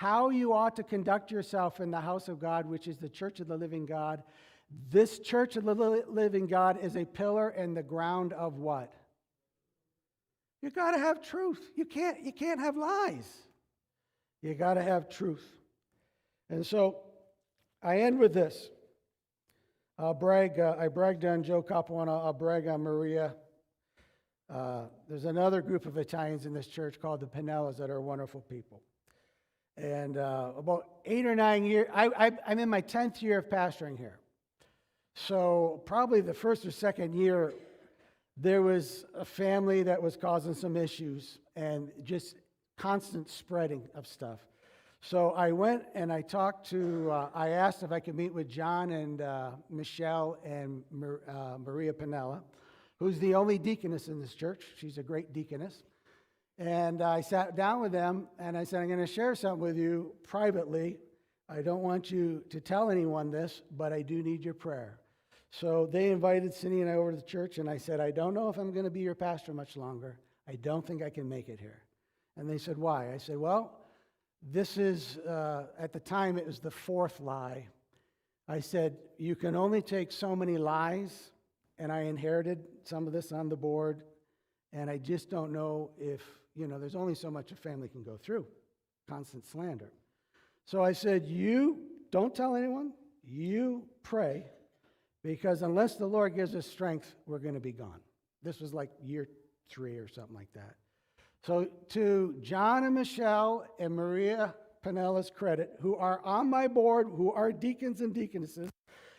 how you ought to conduct yourself in the house of God, which is the church of the living God. This church of the living God is a pillar and the ground of what? You got to have truth. You can't have lies. You got to have truth. And so I end with this. I bragged on Joe Capuano. I'll brag on Maria. There's another group of Italians in this church called the Pinellas that are wonderful people. And about 8 or 9 years, I'm in my 10th year of pastoring here. So probably the first or second year, there was a family that was causing some issues and just constant spreading of stuff. So I went and I talked to, I asked if I could meet with John and Michelle and Maria Pinella, who's the only deaconess in this church. She's a great deaconess. And I sat down with them and I said, I'm going to share something with you privately. I don't want you to tell anyone this, but I do need your prayer. So they invited Cindy and I over to the church, and I said, I don't know if I'm going to be your pastor much longer. I don't think I can make it here. And they said, why? I said, well, this is, at the time, it was the 4th lie. I said, you can only take so many lies, and I inherited some of this on the board, and I just don't know if, there's only so much a family can go through, constant slander. So I said, you don't tell anyone, you pray, because unless the Lord gives us strength, we're going to be gone. This was like year 3 or something like that. So to John and Michelle and Maria Pinella's credit, who are on my board, who are deacons and deaconesses,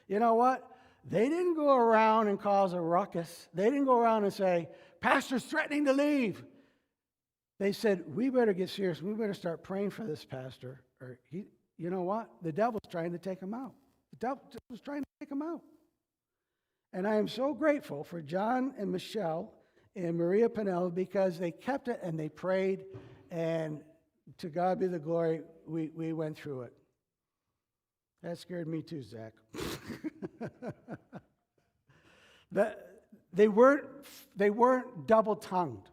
you know what? They didn't go around and cause a ruckus. They didn't go around and say, pastor's threatening to leave. They said, we better get serious. We better start praying for this pastor. Or you know what? The devil's trying to take him out. The devil's trying to take him out. And I am so grateful for John and Michelle and Maria Pinella because they kept it and they prayed, and to God be the glory, we went through it. That scared me too, Zach. They weren't double-tongued.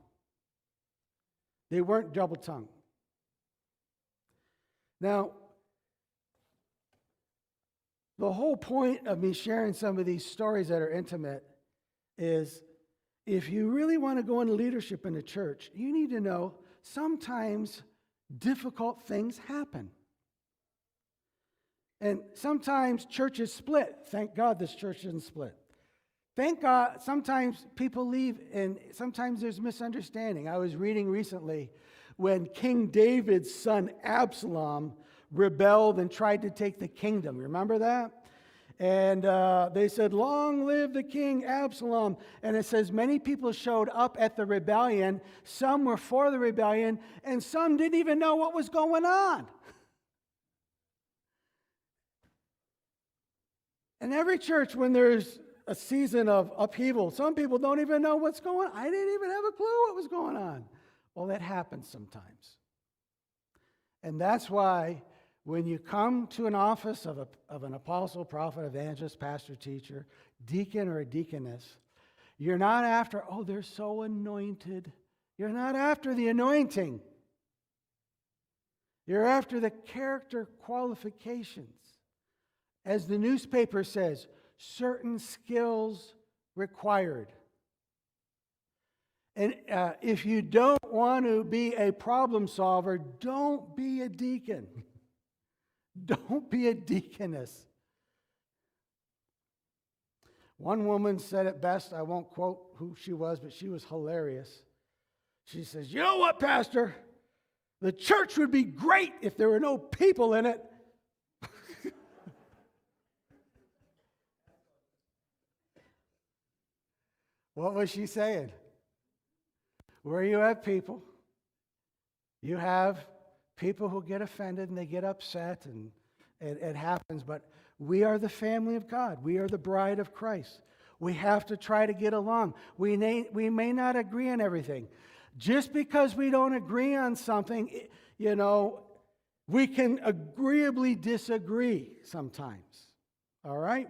They weren't double-tongued. Now, the whole point of me sharing some of these stories that are intimate is if you really want to go into leadership in the church, you need to know sometimes difficult things happen. And sometimes churches split. Thank God this church isn't split. Thank God sometimes people leave and sometimes there's misunderstanding. I was reading recently when King David's son Absalom rebelled and tried to take the kingdom. Remember that? And they said, long live the king Absalom. And it says many people showed up at the rebellion. Some were for the rebellion, and some didn't even know what was going on. In every church, when there's a season of upheaval, some people don't even know what's going on. I didn't even have a clue what was going on. Well, that happens sometimes. And that's why when you come to an office of an apostle, prophet, evangelist, pastor, teacher, deacon, or a deaconess, you're not after, oh, they're so anointed. You're not after the anointing. You're after the character qualifications. As the newspaper says, certain skills required. And if you don't want to be a problem solver, don't be a deacon. Don't be a deaconess. One woman said it best. I won't quote who she was, but she was hilarious. She says, you know what, Pastor? The church would be great if there were no people in it. What was she saying? Where you have people, you have people who get offended and they get upset, and it happens. But we are the family of God. We are the bride of Christ. We have to try to get along. We may not agree on everything. Just because we don't agree on something, we can agreeably disagree sometimes. All right?